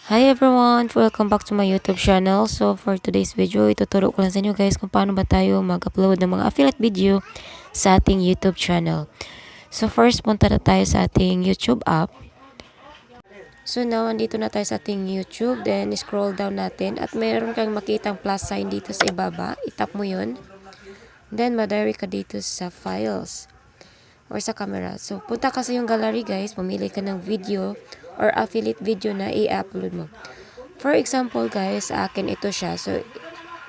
Hi everyone! Welcome back to my YouTube channel. So for today's video, ituturo ko lang sa inyo guys kung paano ba tayo mag-upload ng mga affiliate video sa ating YouTube channel. So first, punta na tayo sa ating YouTube app. So now, andito na tayo sa ating YouTube. Then scroll down natin at mayroon kang makitang plus sign dito sa ibaba. Itap mo yun. Then madirect ka dito sa files or sa camera. So punta ka sa yung gallery guys. Pumili ka ng video or affiliate video na i-upload mo. For example guys, sa akin ito siya. So,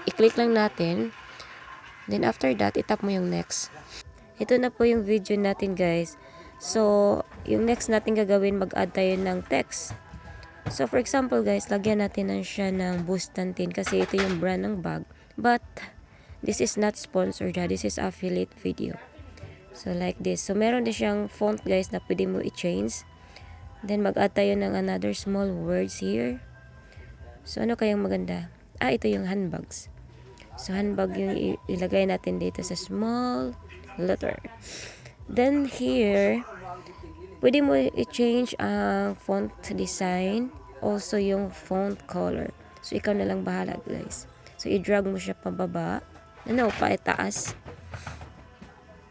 i-click lang natin. Then after that, itap mo yung next. Ito na po yung video natin guys. So, yung next natin gagawin, mag-add tayo ng text. So, for example guys, lagyan natin na siya ng Bustantin kasi ito yung brand ng bag. But, this is not sponsored ha. This is affiliate video. So, like this. So, meron din siyang font guys na pwede mo i-change. Then, mag-add tayo ng another small words here. So, ano kayang maganda? Ito yung handbags. So, handbag yung ilagay natin dito sa small letter. Then, here, pwede mo i-change ang font design. Also, yung font color. So, ikaw na lang bahala, guys. So, i-drag mo siya pababa. Paitaas.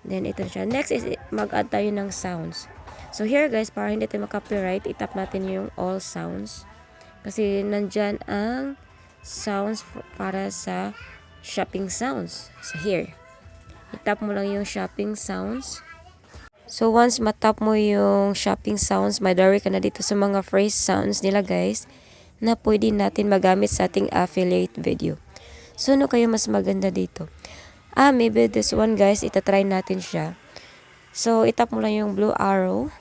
Then, ito siya. Next is, mag-add tayo ng sounds. So, here, guys, para hindi tayo makapiright, itap natin yung all sounds. Kasi nandyan ang sounds para sa shopping sounds. So here, itap mo lang yung shopping sounds. So once matap mo yung shopping sounds, madirect ka na dito sa mga phrase sounds nila guys na pwede natin magamit sa ating affiliate video. So ano kayo mas maganda dito? Maybe this one guys, itatry natin siya. So itap mo lang yung blue arrow.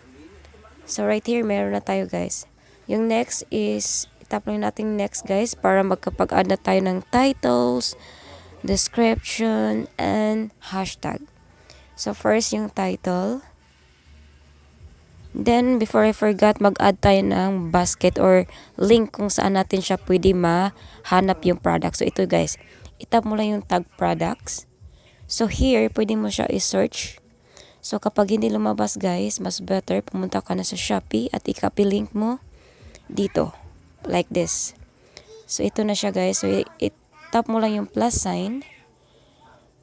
So right here, meron na tayo guys. Yung next is, itap lang natin next guys para magkapag-add na tayo ng titles, description, and hashtag. So first yung title. Then before I forgot, mag-add tayo ng basket or link kung saan natin siya pwede mahanap yung product. So ito guys, itap mo lang yung tag products. So here, pwede mo siya i-search. So kapag hindi lumabas guys, mas better pumunta ka na sa Shopee at i-copy link mo dito, like this. So ito na siya guys. So tap mo lang yung plus sign.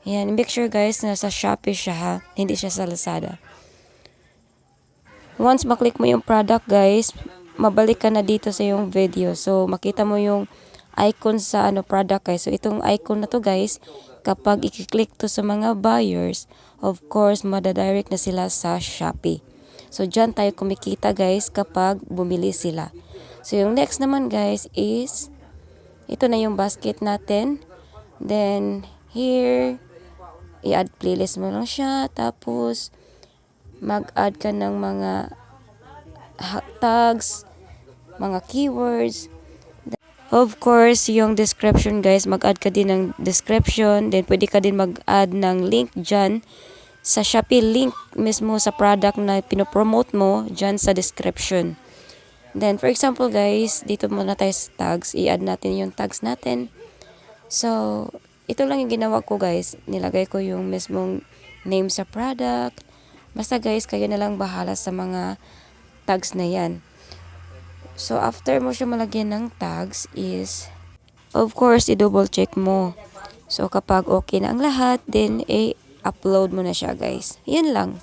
Yan, make sure guys na sa Shopee siya ha, hindi siya sa Lazada. Once maklik mo yung product guys, mabalik ka na dito sa yung video. So makita mo yung icon sa product guys. So itong icon na to guys, kapag i-click to sa mga buyers, of course madadirect na sila sa Shopee. So dyan tayo kumikita guys kapag bumili sila. So yung next naman guys is, ito na yung basket natin. Then here, i-add playlist mo lang siya. Tapos mag-add ka ng mga tags, mga keywords. Of course, yung description guys, mag-add ka din ng description. Then pwede ka din mag-add ng link dyan sa Shopee, link mismo sa product na pinopromote mo dyan sa description. Then for example guys, dito muna tayo sa tags. I-add natin yung tags natin. So ito lang yung ginawa ko guys. Nilagay ko yung mismong name sa product. Basta guys, kayo na lang bahala sa mga tags na yan. So after mo siya malagyan ng tags is, of course, i-double check mo. So kapag okay na ang lahat, then upload mo na siya guys. Yan lang.